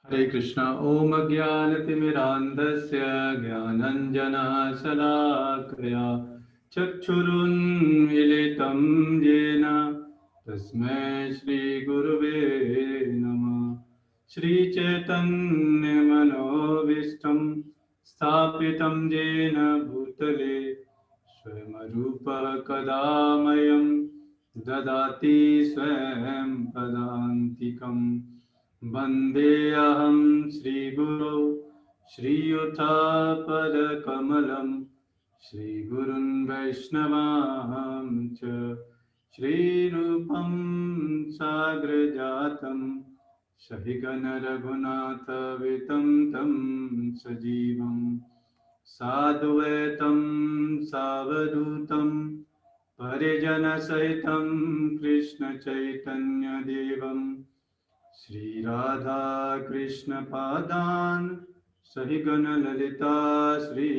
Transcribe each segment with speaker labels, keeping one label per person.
Speaker 1: हरे कृष्ण। ओम अज्ञानतिमिरान्धस्य ज्ञानञ्जनशलाकया चक्षुरुन्मीलितं येन तस्मै श्रीगुरुवे नमः। श्रीचैतन्यमनोभीष्टं स्थापितं येन भूतले स्वयंरूपः कदा मह्यं ददाति स्वयं पदान्तिकम्। वन्देऽहं श्रीगुरो श्रीयुतापदकमलं श्रीगुरुन् वैष्णवांश्च श्रीरूपं साग्रजातं सहिगणरघुनाथवितं तं सजीवं साद्वैतं सावधूतं परिजनसहितं कृष्णचैतन्यदेवम् श्रीराधा कृष्ण पादान् सहिगण ललिता श्री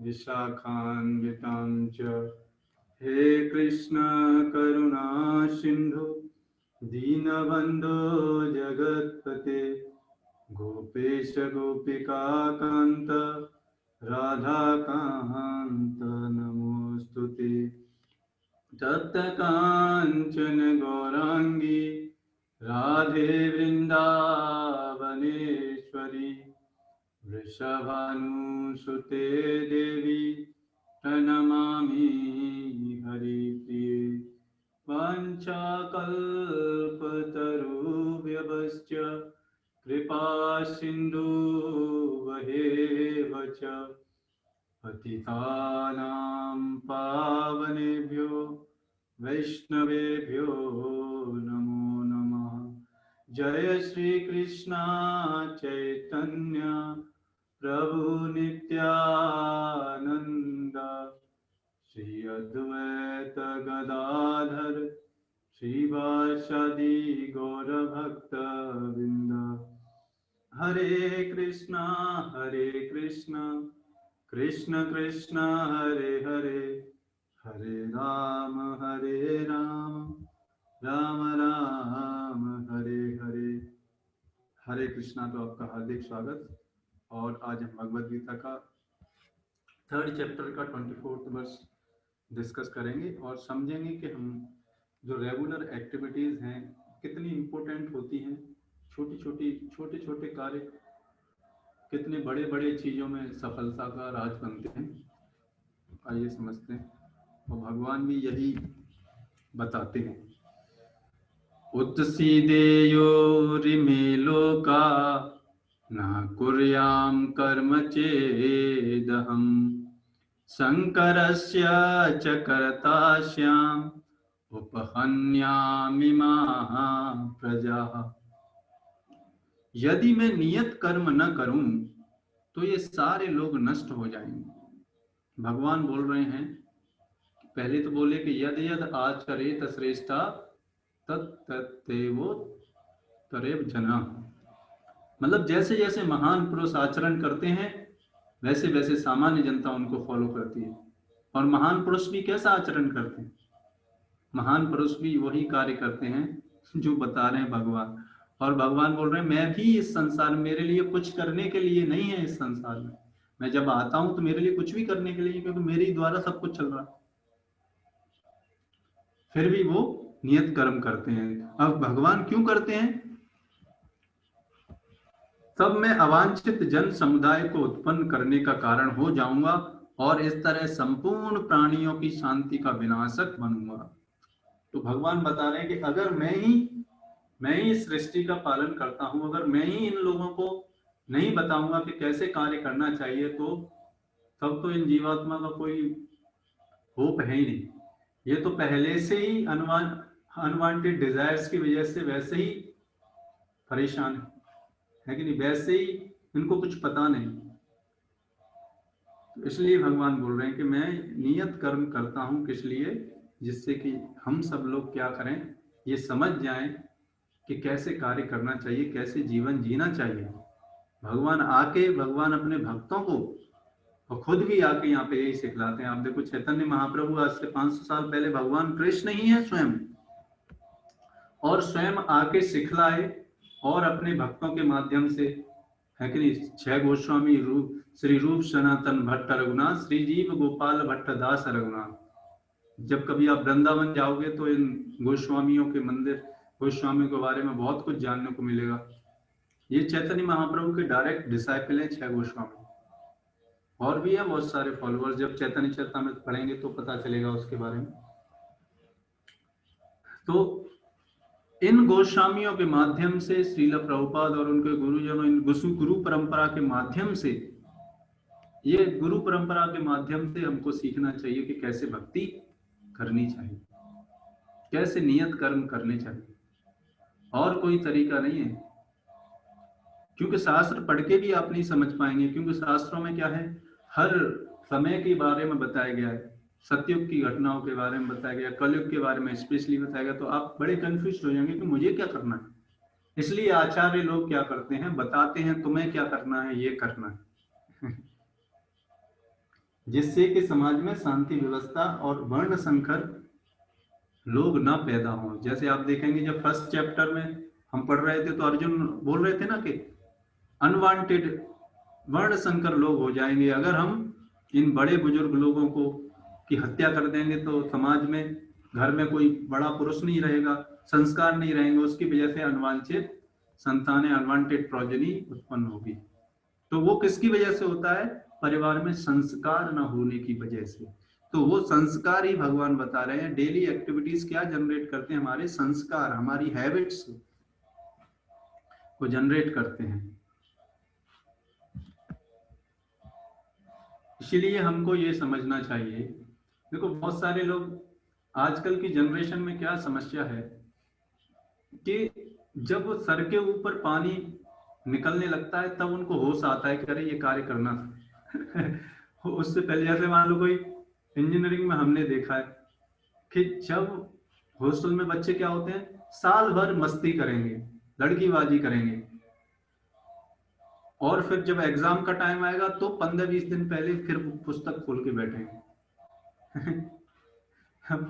Speaker 1: विशाखान्वितां च। हे कृष्ण करुणा सिंधु दीनबन्धो जगत्पते गोपेश गोपिका कान्त राधाकान्त नमोस्तुते। तप्त काञ्चन गौरांगी राधे वृंदावनेश्वरी वृषभानुसुते देवी प्रणमामि हरिप्रिये। वाञ्छाकल्पतरुभ्यश्च कृपा सिन्धुभ्येव च पतितानां पावनेभ्यो वैष्णवेभ्यो नमो नमः। जय श्री कृष्ण चैतन्य प्रभु नित्यानंद श्री अद्वैत गदाधर श्रीवासादि गौरभक्तवृंद। हरे कृष्णा कृष्ण कृष्ण हरे हरे हरे राम राम राम हरे हरे। हरे कृष्णा। तो आपका हार्दिक स्वागत। और आज हम भगवद गीता का 3rd चैप्टर का 24th वर्स डिस्कस करेंगे और समझेंगे कि हम जो रेगुलर एक्टिविटीज़ हैं कितनी इम्पोर्टेंट होती हैं। छोटे छोटे कार्य कितने बड़े बड़े चीज़ों में सफलता का राज बनते हैं। आइए समझते हैं। और भगवान भी यही बताते हैं। उत्सीदेयोरिमे लोका न कुर्यां कर्म चेदहम् शंकरस्य च कर्तास्याम् उपहन्यामिमाः प्रजाः। यदि मैं नियत कर्म न करूं तो ये सारे लोग नष्ट हो जाएंगे। भगवान बोल रहे हैं, पहले तो बोले कि यद यद आचरेत श्रेष्ठा तत्तदेवो तरेव जना। मतलब जैसे जैसे महान पुरुष आचरण करते हैं वैसे वैसे सामान्य जनता उनको फॉलो करती है। और महान पुरुष भी कैसा आचरण करते हैं? महान पुरुष भी वही कार्य करते हैं जो बता रहे हैं भगवान। और भगवान बोल रहे हैं मैं भी इस संसार में, मेरे लिए कुछ करने के लिए नहीं है इस संसार में। मैं जब आता हूं तो मेरे लिए कुछ भी करने के लिए, क्योंकि मेरे द्वारा सब कुछ चल रहा है। फिर भी वो नियत कर्म करते हैं। अब भगवान क्यों करते हैं? तब मैं अवांछित जन समुदाय को उत्पन्न करने का कारण हो जाऊंगा और इस तरह संपूर्ण प्राणियों की शांति का विनाशक बनूंगा। तो भगवान बता रहे हैं कि अगर मैं ही इस सृष्टि का पालन करता हूं, अगर मैं ही इन लोगों को नहीं बताऊंगा कि कैसे कार्य करना चाहिए, तो तब तो इन जीवात्मा का कोई होप है ही नहीं। ये तो पहले से ही अनवांटेड डिजायर्स की वजह से वैसे ही परेशान है कि नहीं? वैसे ही इनको कुछ पता नहीं। तो इसलिए भगवान बोल रहे हैं कि मैं नियत कर्म करता हूं, किस लिए? जिससे कि हम सब लोग क्या करें, ये समझ जाएं कि कैसे कार्य करना चाहिए, कैसे जीवन जीना चाहिए। भगवान अपने भक्तों को और खुद भी आके यहाँ पे यही सिखलाते हैं। आप देखो चैतन्य महाप्रभु आज से 500 साल पहले भगवान कृष्ण ही है स्वयं, और स्वयं आके सिखलाए और अपने भक्तों के माध्यम से, है कि नहीं, 6 गोस्वामी रूप, श्री रूप सनातन भट्ट रघुनाथ, श्री जीव गोपाल भट्ट दास रघुनाथ। जब कभी आप वृंदावन जाओगे तो इन गोस्वामियों के मंदिर, गोस्वामियों के बारे में बहुत कुछ जानने को मिलेगा। ये चैतन्य महाप्रभु के डायरेक्ट डिसाइपल हैं 6 गोस्वामी। और भी है बहुत सारे फॉलोअर्स, जब चैतन्य चरितामृत पढ़ेंगे तो पता चलेगा उसके बारे में। तो इन गोस्वामियों के माध्यम से श्रील प्रभुपाद और उनके गुरुजनों, इन गुरु परंपरा के माध्यम से, ये गुरु परंपरा के माध्यम से हमको सीखना चाहिए कि कैसे भक्ति करनी चाहिए, कैसे नियत कर्म करने चाहिए, और कोई तरीका नहीं है। क्योंकि शास्त्र पढ़ के भी आप नहीं समझ पाएंगे, क्योंकि शास्त्रों में क्या है, हर समय के बारे में बताया गया है, सतयुग की घटनाओं के बारे में बताया गया, कलयुग के बारे में स्पेशली बताया गया। तो आप बड़े कंफ्यूज हो जाएंगे कि मुझे क्या करना है। इसलिए आचार्य लोग क्या करते हैं, बताते हैं तुम्हें क्या करना है, ये करना है जिससे कि समाज में शांति व्यवस्था और वर्ण संकर लोग ना पैदा हों। जैसे आप देखेंगे जब फर्स्ट चैप्टर में हम पढ़ रहे थे तो अर्जुन बोल रहे थे ना कि अनवांटेड वर्ण संकर लोग हो जाएंगे अगर हम इन बड़े बुजुर्ग लोगों को की हत्या कर देंगे, तो समाज में, घर में कोई बड़ा पुरुष नहीं रहेगा, संस्कार नहीं रहेंगे, उसकी वजह से अनवांछित संतानें, अनवांटेड प्रोजनी उत्पन्न होगी। तो वो किसकी वजह से होता है, परिवार में संस्कार न होने की वजह से। तो वो संस्कार ही भगवान बता रहे हैं, डेली एक्टिविटीज क्या जनरेट करते हैं, हमारे संस्कार, हमारी हैबिट्स को जनरेट करते हैं। इसीलिए हमको ये समझना चाहिए। देखो बहुत सारे लोग, आजकल की जनरेशन में क्या समस्या है कि जब सर के ऊपर पानी निकलने लगता है तब उनको होश आता है कि अरे ये कार्य करना था उससे पहले, जैसे मान लो कोई इंजीनियरिंग में हमने देखा है कि जब हॉस्टल में बच्चे क्या होते हैं, साल भर मस्ती करेंगे, लड़कीबाजी करेंगे, और फिर जब एग्जाम का टाइम आएगा तो 15-20 दिन पहले फिर पुस्तक खोल के बैठेंगे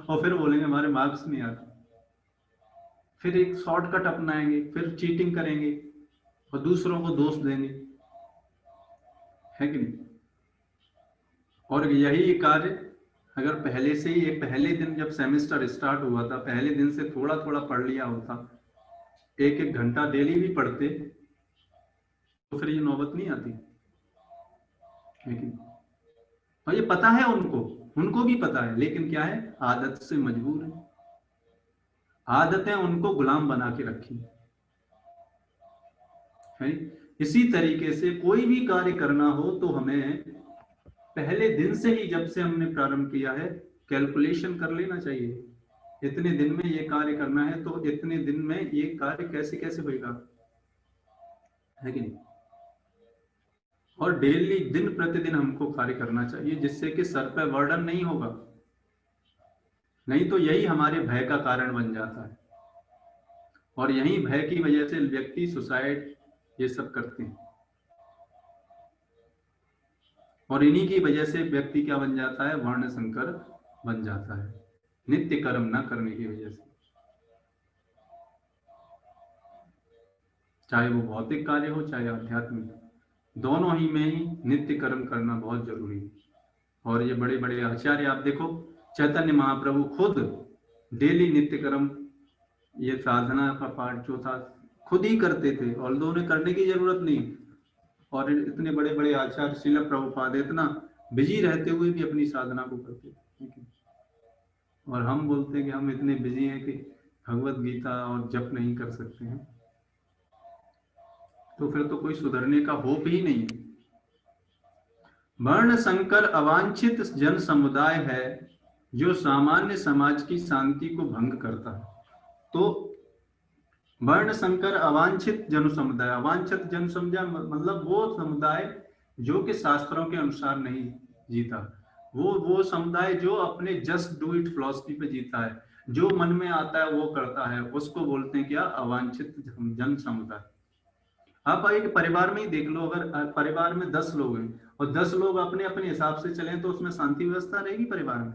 Speaker 1: और फिर बोलेंगे हमारे मार्क्स नहीं आते, फिर एक शॉर्टकट अपनाएंगे, फिर चीटिंग करेंगे और दूसरों को दोष देंगे, है कि नहीं। और यही कार्य अगर पहले से ही, पहले दिन जब सेमेस्टर स्टार्ट हुआ था, पहले दिन से थोड़ा थोड़ा पढ़ लिया होता, 1-1 घंटा डेली भी पढ़ते, तो फिर ये नौबत नहीं आती, लेकिन और ये पता है उनको भी पता है, लेकिन क्या है, आदत से मजबूर है, आदतें उनको गुलाम बना के रखी है। इसी तरीके से कोई भी कार्य करना हो तो हमें पहले दिन से ही, जब से हमने प्रारंभ किया है, कैलकुलेशन कर लेना चाहिए, इतने दिन में ये कार्य करना है तो इतने दिन में ये कार्य कैसे कैसे होगा, है कि नहीं। और डेली, दिन प्रतिदिन हमको कार्य करना चाहिए, जिससे कि सर पे बर्डन नहीं होगा, नहीं तो यही हमारे भय का कारण बन जाता है, और यही भय की वजह से व्यक्ति सुसाइड ये सब करते हैं, और इन्हीं की वजह से व्यक्ति क्या बन जाता है, वर्ण संकर बन जाता है, नित्य कर्म न करने की वजह से। चाहे वो भौतिक कार्य हो चाहे आध्यात्मिक, दोनों ही में ही नित्य कर्म करना बहुत जरूरी है। और ये बड़े बड़े आचार्य आप देखो, चैतन्य महाप्रभु खुद डेली नित्य कर्म, ये साधना का पाठ जो था खुद ही करते थे, और लोगों ने करने की जरूरत नहीं। और इतने बड़े बड़े आचार्य श्रील प्रभुपाद इतना बिजी रहते हुए भी अपनी साधना को करते थे, और हम बोलते हैं कि हम इतने बिजी हैं कि भगवत गीता और जप नहीं कर सकते हैं, तो फिर तो कोई सुधरने का होप ही नहीं है। वर्ण संकर अवांछित जन समुदाय है जो सामान्य समाज की शांति को भंग करता है। तो वर्ण संकर अवांछित जन समुदाय, अवांछित जन समुदाय मतलब वो समुदाय जो कि शास्त्रों के अनुसार नहीं जीता, वो समुदाय जो अपने जस्ट डू इट फिलॉसफी पे जीता है, जो मन में आता है वो करता है, उसको बोलते हैं क्या, अवांछित जन समुदाय। आप एक परिवार में ही देख लो, अगर परिवार में 10 लोग हैं और 10 लोग अपने अपने हिसाब से चलें तो उसमें शांति व्यवस्था रहेगी, परिवार में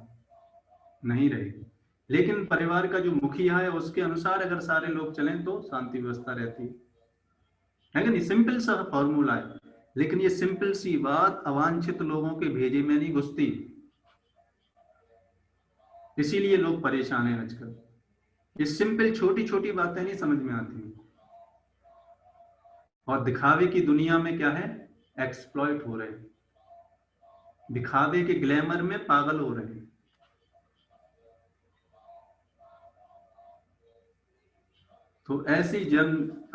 Speaker 1: नहीं रहेगी। लेकिन परिवार का जो मुखिया है उसके अनुसार अगर सारे लोग चलें तो शांति व्यवस्था रहती है। है कि नहीं? सिंपल सा फॉर्मूला है, लेकिन ये सिंपल सी बात अवांछित लोगों के भेजे में नहीं घुसती, इसीलिए लोग परेशान हैं आजकल। ये सिंपल छोटी छोटी बातें नहीं समझ में आती, और दिखावे की दुनिया में क्या है, एक्सप्लॉइट हो रहे हैं, दिखावे के ग्लैमर में पागल हो रहे हैं। तो ऐसी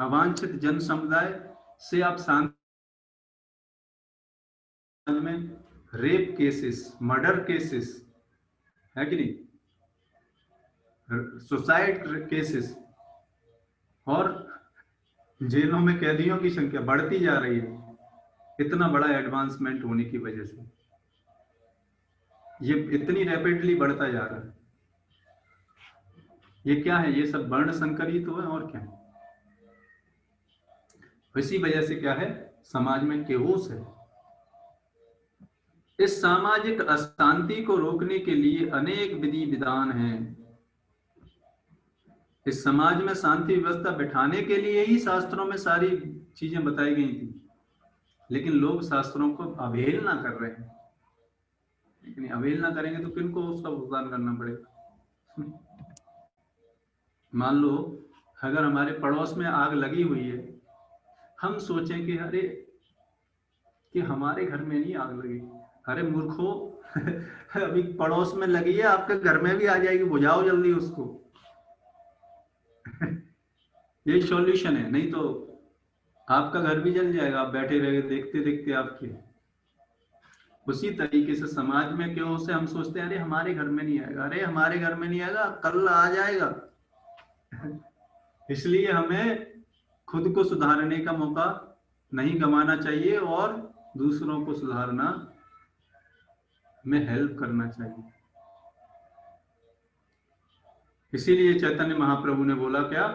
Speaker 1: अवांछित जन समुदाय से आप शांति में रेप केसेस, मर्डर केसेस, है कि नहीं, सुसाइड केसेस, और जेलों में कैदियों की संख्या बढ़ती जा रही है, इतना बड़ा एडवांसमेंट होने की वजह से ये इतनी रैपिडली बढ़ता जा रहा है। ये क्या है, ये सब वर्ण संकर ही तो है, और क्या है। इसी वजह से क्या है, समाज में केओस है। इस सामाजिक अशांति को रोकने के लिए अनेक विधि विधान हैं। इस समाज में शांति व्यवस्था बिठाने के लिए ही शास्त्रों में सारी चीजें बताई गई थी, लेकिन लोग शास्त्रों को अवहेलना कर रहे हैं। लेकिन अवहेलना करेंगे तो किनको उसका भुगतान करना पड़ेगा। मान लो अगर हमारे पड़ोस में आग लगी हुई है, हम सोचें कि अरे कि हमारे घर में नहीं आग लगी, अरे मूर्खो अभी पड़ोस में लगी है, आपके घर में भी आ जाएगी, बुझाओ जल्दी उसको। ये सॉल्यूशन है, नहीं तो आपका घर भी जल जाएगा, आप बैठे रहे देखते देखते आपके। उसी तरीके से समाज में क्यों से हम सोचते हैं अरे हमारे घर में नहीं आएगा, अरे हमारे घर में नहीं आएगा, कल आ जाएगा। इसलिए हमें खुद को सुधारने का मौका नहीं गंवाना चाहिए, और दूसरों को सुधारना में हेल्प करना चाहिए। इसीलिए चैतन्य महाप्रभु ने बोला क्या,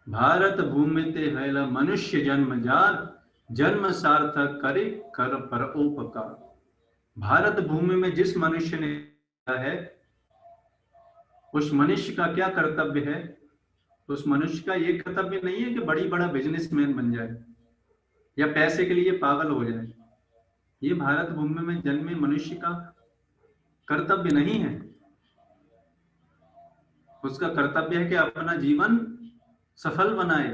Speaker 1: भारत भूमि ते हैला मनुष्य जन्म जार, जन्म सार्थक करे कर परोपकार। भारत भूमि में जिस मनुष्य ने है, उस मनुष्य का क्या कर्तव्य है, तो उस मनुष्य का ये कर्तव्य नहीं है कि बड़ी बड़ा बिजनेसमैन बन जाए या पैसे के लिए पागल हो जाए। ये भारत भूमि में जन्मे मनुष्य का कर्तव्य नहीं है। उसका कर्तव्य है कि अपना जीवन सफल बनाए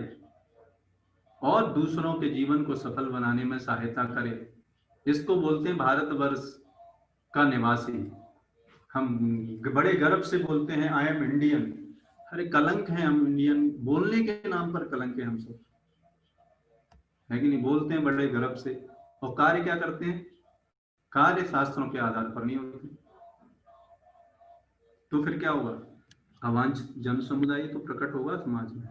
Speaker 1: और दूसरों के जीवन को सफल बनाने में सहायता करे। इसको बोलते हैं भारतवर्ष का निवासी। हम बड़े गर्व से बोलते हैं आई एम इंडियन। अरे कलंक है हम इंडियन, बोलने के नाम पर कलंक है हम सब, है कि नहीं? बोलते हैं बड़े गर्व से, और कार्य क्या करते हैं, कार्य शास्त्रों के आधार पर नहीं होते। तो फिर क्या होगा, अवांछित जन समुदाय तो प्रकट होगा समाज में।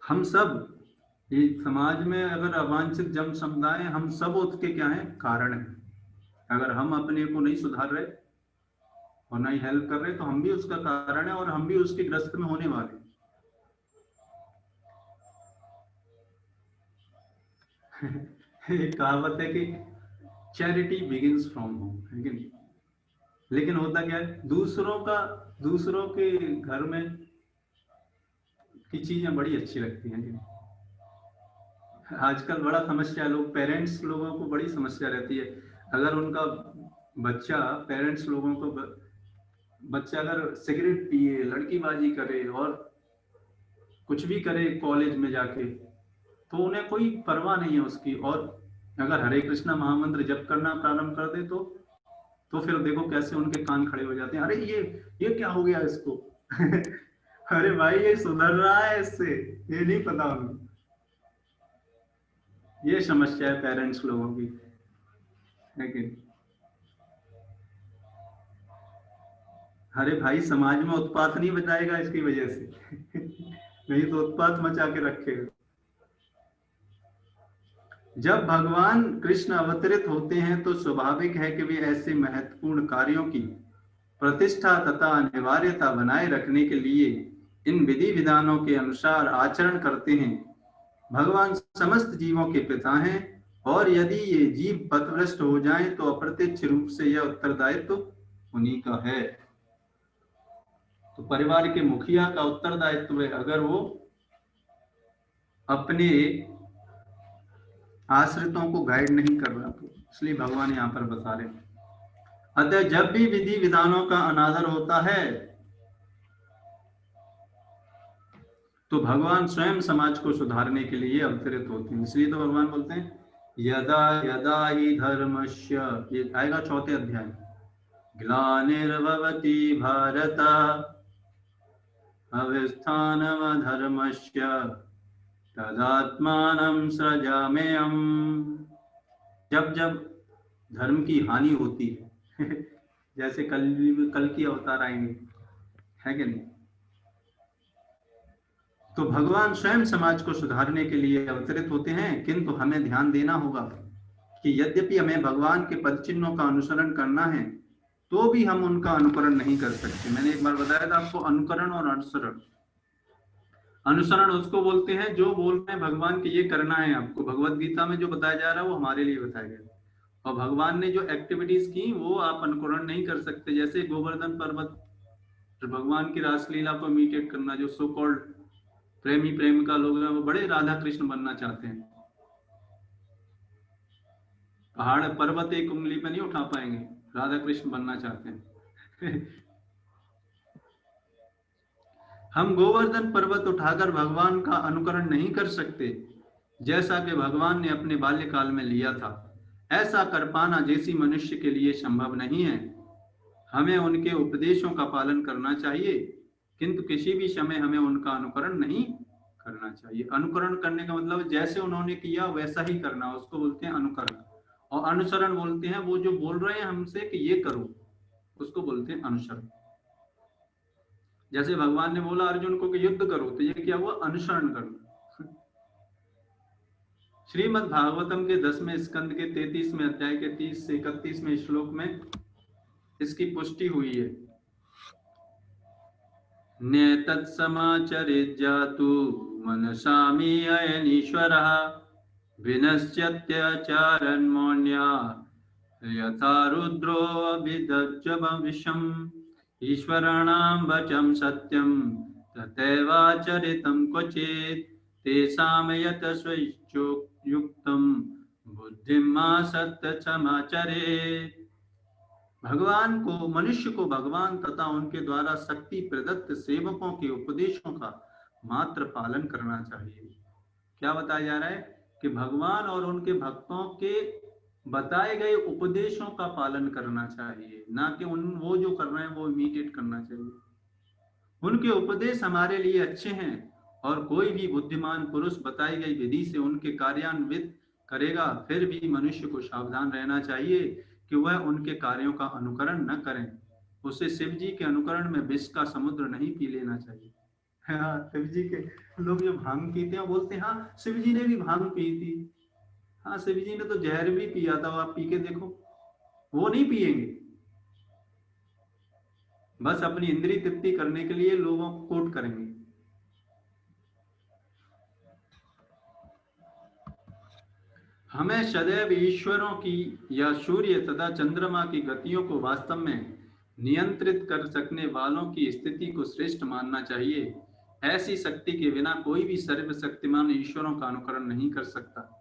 Speaker 1: हम सब ये समाज में अगर अवांछित जन समुदाय, हम सब उसके क्या है, कारण है। अगर हम अपने को नहीं सुधार रहे और नहीं हेल्प कर रहे, तो हम भी उसका कारण है, और हम भी उसके ग्रस्त में होने वाले। एक कहावत है कि चैरिटी बिगिंस फ्रॉम होम, है कि नहीं? लेकिन होता क्या है, दूसरों के घर में की चीजें बड़ी अच्छी लगती हैं कि आजकल बड़ा समस्या, लोग पेरेंट्स लोगों को बड़ी समस्या रहती है। अगर उनका बच्चा, पेरेंट्स लोगों को बच्चा अगर सिगरेट पिए, लड़कीबाजी करे और कुछ भी करे कॉलेज में जाके, तो उन्हें कोई परवाह नहीं है उसकी। और अगर हरे कृष्णा महामंत्र जप करना प्रारंभ कर दे तो फिर देखो कैसे उनके कान खड़े हो जाते हैं, अरे ये क्या हो गया इसको। अरे भाई ये सुधर रहा है, इससे ये नहीं पता उनको। ये समस्या है पेरेंट्स लोगों की, लेकिन अरे भाई समाज में उत्पात नहीं बचाएगा इसकी वजह से। नहीं तो उत्पात मचा के रखेगा। जब भगवान कृष्ण अवतरित होते हैं तो स्वाभाविक है कि वे ऐसे महत्वपूर्ण कार्यों की प्रतिष्ठा तथा अनिवार्यता बनाए रखने के लिए इन विधि विधानों के अनुसार आचरण करते हैं। भगवान समस्त जीवों के पिता हैं, और यदि ये जीव पथभ्रष्ट हो जाएं तो अप्रत्यक्ष रूप से यह उत्तरदायित्व उन्हीं का है। तो परिवार के मुखिया का उत्तरदायित्व है, अगर वो अपने आश्रितों को गाइड नहीं कर रहा, तो इसलिए भगवान यहाँ पर बता रहे। अतः जब भी विधि विधानों का अनादर होता है तो भगवान स्वयं समाज को सुधारने के लिए अवतरित होते हैं। इसलिए तो भगवान बोलते हैं यदा यदा ही धर्मस्य, ये आएगा 4थे अध्याय, ग्लानिर्भवति भारत अवस्थानमधर्मस्य तदात्मानं सृजाम्यहम्। जब जब धर्म की हानि होती है जैसे कल की अवतार आएंगे, है कि नहीं, तो भगवान स्वयं समाज को सुधारने के लिए अवतरित होते हैं। किंतु हमें ध्यान देना होगा कि यद्यपि हमें भगवान के पद चिन्हों का अनुसरण करना है तो भी हम उनका अनुकरण नहीं कर सकते। मैंने एक बार बताया था आपको, अनुकरण और अनुसरण। अनुसरण उसको बोलते हैं जो बोल रहे हैं भगवान के ये करना है आपको, भगवत गीता में जो बताया जा रहा है वो हमारे लिए बताया गया, और भगवान ने जो एक्टिविटीज की वो आप अनुकरण नहीं कर सकते। जैसे गोवर्धन पर्वत, भगवान की रासलीला को इमिटेट करना, जो सो कॉल्ड प्रेमी प्रेमिका लोग हैं वो बड़े राधा कृष्ण बनना चाहते हैं, पहाड़ पर्वत एक उंगली पे नहीं उठा पाएंगे, राधा कृष्ण बनना चाहते हैं हम गोवर्धन पर्वत उठाकर भगवान का अनुकरण नहीं कर सकते, जैसा कि भगवान ने अपने बाल्यकाल में लिया था। ऐसा कर पाना जैसी मनुष्य के लिए संभव नहीं है। हमें उनके उपदेशों का पालन करना चाहिए, किंतु किसी भी समय हमें उनका अनुकरण नहीं करना चाहिए। अनुकरण करने का मतलब जैसे उन्होंने किया वैसा ही करना, उसको बोलते हैं अनुकरण। और अनुसरण बोलते हैं वो जो बोल रहे हैं हमसे कि ये करो, उसको बोलते हैं अनुसरण। जैसे भगवान ने बोला अर्जुन को कि युद्ध करो, तो ये क्या हुआ, अनुसरण करना। श्रीमद् भागवतम के 10वें स्कंद के 33वें अध्याय के 30 से 31वें श्लोक में इसकी पुष्टि हुई है। नेतत् समाचरित जातु मनसामि अयनीश्वरः विनश्यत्याचारन् मौन्या यथा रुद्रो अभिदज्जविषम्। ईश्वराणां वचम् सत्यं तथैवाचरितं क्वचित् तेषां यत स्वयुक्तं बुद्धिं मा सत्य समाचरेत्। भगवान को, मनुष्य को भगवान तथा उनके द्वारा शक्ति प्रदत्त सेवकों के उपदेशों का मात्र पालन करना चाहिए। क्या बताया जा रहा है कि भगवान और उनके भक्तों के बताए गए उपदेशों का पालन करना चाहिए, ना कि वो जो कर रहे हैं वो इमिटेट करना चाहिए। उनके उपदेश हमारे लिए अच्छे हैं और कोई भी बुद्धिमान पुरुष बताई गई विधि से उनके कार्यान्वित करेगा, फिर भी मनुष्य को सावधान रहना चाहिए कि वह उनके कार्यों का अनुकरण न करें। उसे शिव जी के अनुकरण में विष का समुद्र नहीं पी लेना चाहिए। हाँ, शिव जी के लोग जो भांग पीते हैं बोलते हैं हाँ शिव जी ने भी भांग पी थी। हाँ, शिव जी ने तो जहर भी पिया था, आप पी के देखो। वो नहीं पिएंगे, बस अपनी इंद्रिय तृप्ति करने के लिए लोगों को कोट करेंगे। हमें सदैव ईश्वरों की या सूर्य तथा चंद्रमा की गतियों को वास्तव में नियंत्रित कर सकने वालों की स्थिति को श्रेष्ठ मानना चाहिए। ऐसी शक्ति के बिना कोई भी सर्वशक्तिमान ईश्वरों का अनुकरण नहीं कर सकता।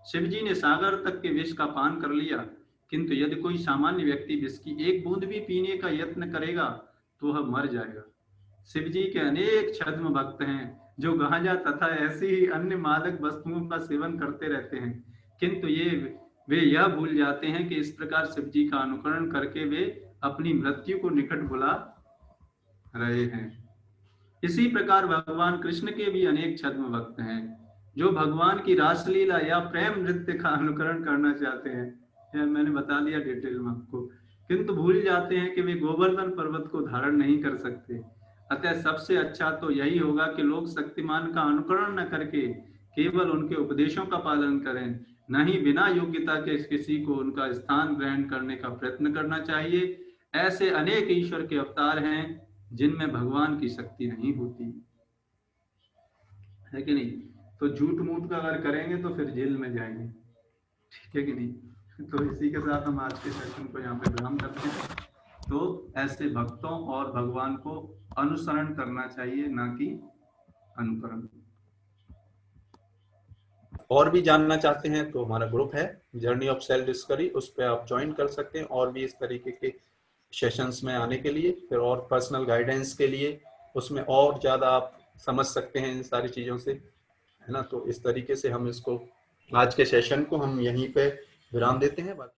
Speaker 1: शिव जी ने सागर तक के विष का पान कर लिया, किंतु यदि कोई सामान्य व्यक्ति विष की एक बूंद भी पीने का यत्न करेगा तो वह मर जाएगा। शिव जी के अनेक छद्म भक्त हैं जो गांजा तथा ऐसी ही अन्य मादक वस्तुओं का सेवन करते रहते हैं, किंतु वे यह भूल जाते हैं कि इस प्रकार शिव जी का अनुकरण करके वे अपनी मृत्यु को निकट बुला रहे हैं। इसी प्रकार भगवान कृष्ण के भी अनेक छद्म भक्त हैं जो भगवान की रासलीला या प्रेम नृत्य का अनुकरण करना चाहते हैं। यह मैंने बता दिया डिटेल में आपको, किंतु भूल जाते हैं कि वे गोवर्धन पर्वत को धारण नहीं कर सकते। अतः सबसे अच्छा तो यही होगा कि लोग शक्तिमान का अनुकरण न करके केवल उनके उपदेशों का पालन करें, न ही बिना योग्यता के किसी को उनका स्थान ग्रहण करने का प्रयत्न करना चाहिए। ऐसे अनेक ईश्वर के अवतार हैं जिनमें भगवान की शक्ति नहीं होती, है कि नहीं। तो झूठ मूठ का अगर करेंगे तो फिर जेल में जाएंगे, ठीक है कि नहीं। तो इसी के साथ हम आज के सेशन को यहाँ पे विराम करते हैं। तो ऐसे भक्तों और भगवान को अनुसरण करना चाहिए, ना कि अनुकरण। और भी जानना चाहते हैं तो हमारा ग्रुप है जर्नी ऑफ सेल्फ डिस्कवरी, उस पर आप ज्वाइन कर सकते हैं और भी इस तरीके के सेशंस में आने के लिए, फिर और पर्सनल गाइडेंस के लिए उसमें और ज़्यादा आप समझ सकते हैं इन सारी चीज़ों से, है ना। तो इस तरीके से हम इसको आज के सेशन को हम यहीं पे विराम देते हैं।